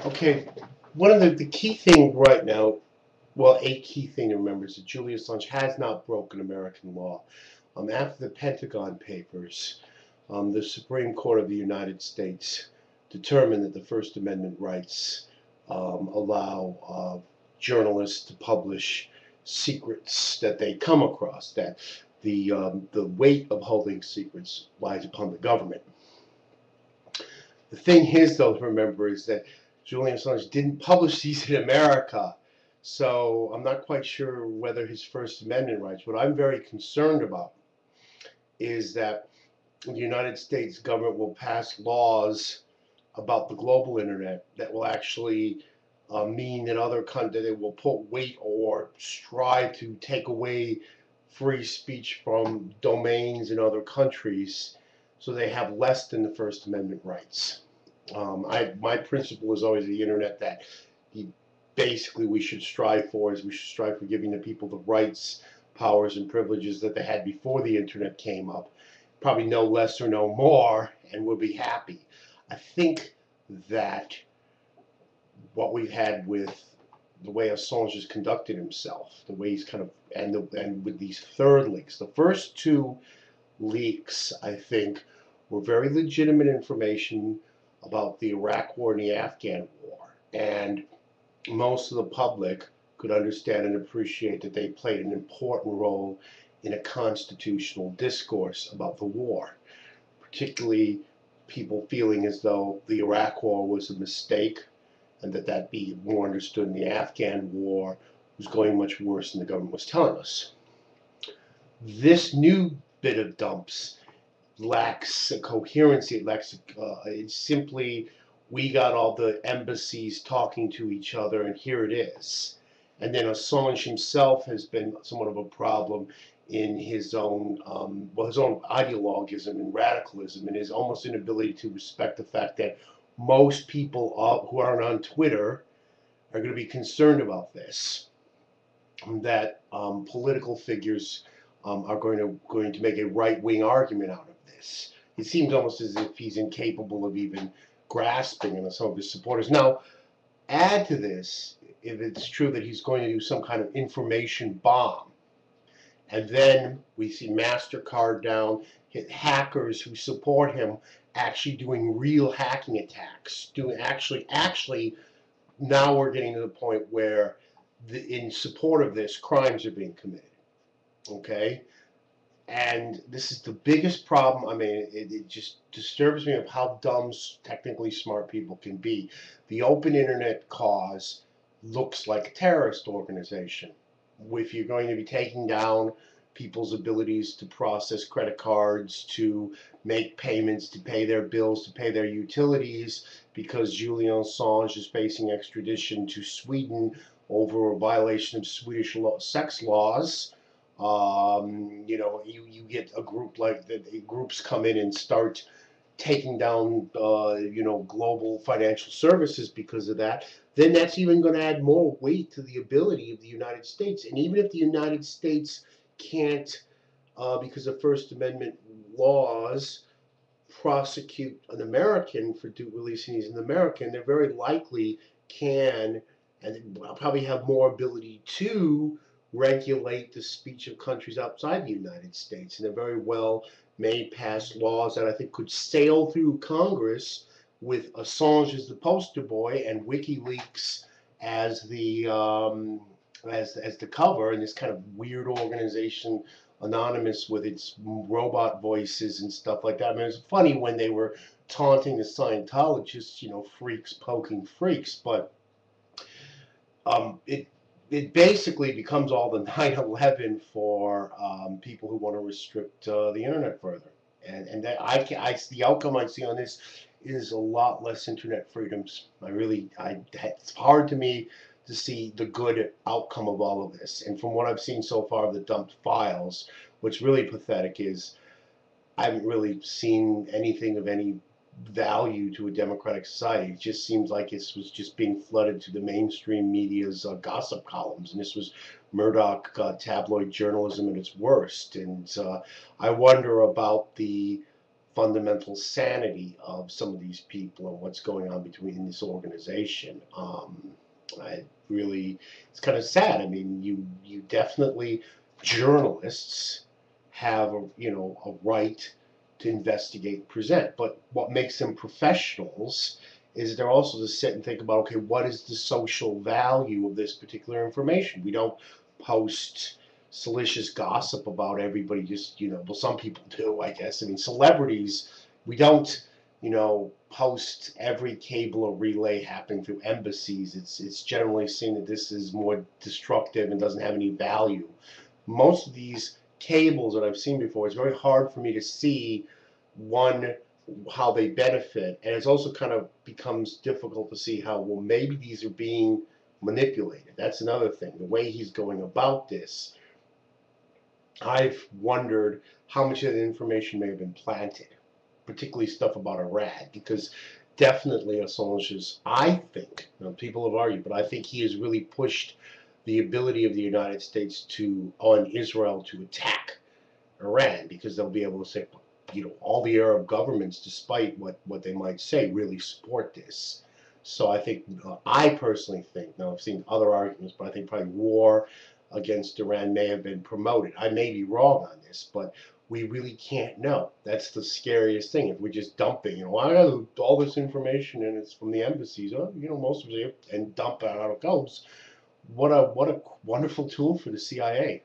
Okay, one of the key thing right now, well, a key thing to remember is that Julian Assange has not broken American law. After the Pentagon Papers, the Supreme Court of the United States determined that the First Amendment rights allow journalists to publish secrets that they come across. That the weight of holding secrets lies upon the government. The thing is, though, to remember is that Julian Assange didn't publish these in America. So I'm not quite sure whether his First Amendment rights. What I'm very concerned about is that the United States government will pass laws about the global internet that will actually mean that other countries they will put weight or strive to take away free speech from domains in other countries, so they have less than the First Amendment rights. My principle is always the internet that basically we should strive for is we should strive for giving the people the rights, powers, and privileges that they had before the internet came up. Probably no less or no more, and we'll be happy. I think that what we've had with the way Assange has conducted himself, the way he's kind of, and with these third leaks, the first two leaks, I think, were very legitimate information about the Iraq War and the Afghan War. And most of the public could understand and appreciate that they played an important role in a constitutional discourse about the war, particularly people feeling as though the Iraq War was a mistake and that be more understood in the Afghan War was going much worse than the government was telling us. This new bit of dumps lacks a coherency. It's simply we got all the embassies talking to each other, and here it is. And then Assange himself has been somewhat of a problem in his own, his own ideologism and radicalism, and his almost inability to respect the fact that most people who aren't on Twitter are going to be concerned about this. That political figures are going to make a right wing argument out of this. It seems almost as if he's incapable of even grasping in some of his supporters. Now, add to this, if it's true that he's going to do some kind of information bomb, and then we see MasterCard down, hackers who support him actually doing real hacking attacks, doing actually now we're getting to the point where in support of this, crimes are being committed. Okay, and this is the biggest problem. I mean, it just disturbs me of how dumb technically smart people can be. The open internet cause looks like a terrorist organization. If you're going to be taking down people's abilities to process credit cards, to make payments, to pay their bills, to pay their utilities, because Julian Assange is facing extradition to Sweden over a violation of Swedish sex laws. You get a group like that, groups come in and start taking down, global financial services because of that, then that's even going to add more weight to the ability of the United States. And even if the United States can't, because of First Amendment laws, prosecute an American for releasing these in America, and they very likely can and probably have more ability to regulate the speech of countries outside the United States. And they very well may pass laws that I think could sail through Congress with Assange as the poster boy and WikiLeaks as the as the cover, and this kind of weird organization anonymous with its robot voices and stuff like that. I mean, it was funny when they were taunting the Scientologists, freaks poking freaks, but it basically becomes all the 9/11 for people who want to restrict the internet further. And that the outcome I see on this is a lot less internet freedoms. It's hard to me to see the good outcome of all of this. And from what I've seen so far of the dumped files, what's really pathetic is I haven't really seen anything of any value to a democratic society. It just seems like this was just being flooded to the mainstream media's gossip columns, and this was Murdoch tabloid journalism at its worst. And I wonder about the fundamental sanity of some of these people and what's going on between this organization. I really, it's kind of sad. I mean, you definitely, journalists have a, a right to investigate, present, but what makes them professionals is they're also to sit and think about, okay, what is the social value of this particular information? We don't post salacious gossip about everybody, just, well, some people do, I guess. I mean, celebrities, we don't, post every cable or relay happening through embassies. It's generally seen that this is more destructive and doesn't have any value. Most of these cables that I've seen before, it's very hard for me to see one, how they benefit, and it's also kind of becomes difficult to see how, well, maybe these are being manipulated. That's another thing, the way he's going about this. I've wondered how much of the information may have been planted, particularly stuff about Iran, because definitely Assange is, I think, people have argued, but I think he has really pushed the ability of the United States on Israel to attack Iran, because they'll be able to say, all the Arab governments, despite what they might say, really support this. So I think, I personally think, now I've seen other arguments, but I think probably war against Iran may have been promoted. I may be wrong on this, but we really can't know. That's the scariest thing. If we're just dumping, I got all this information and it's from the embassies, most of it, and dump it out it goes. What a wonderful tool for the CIA.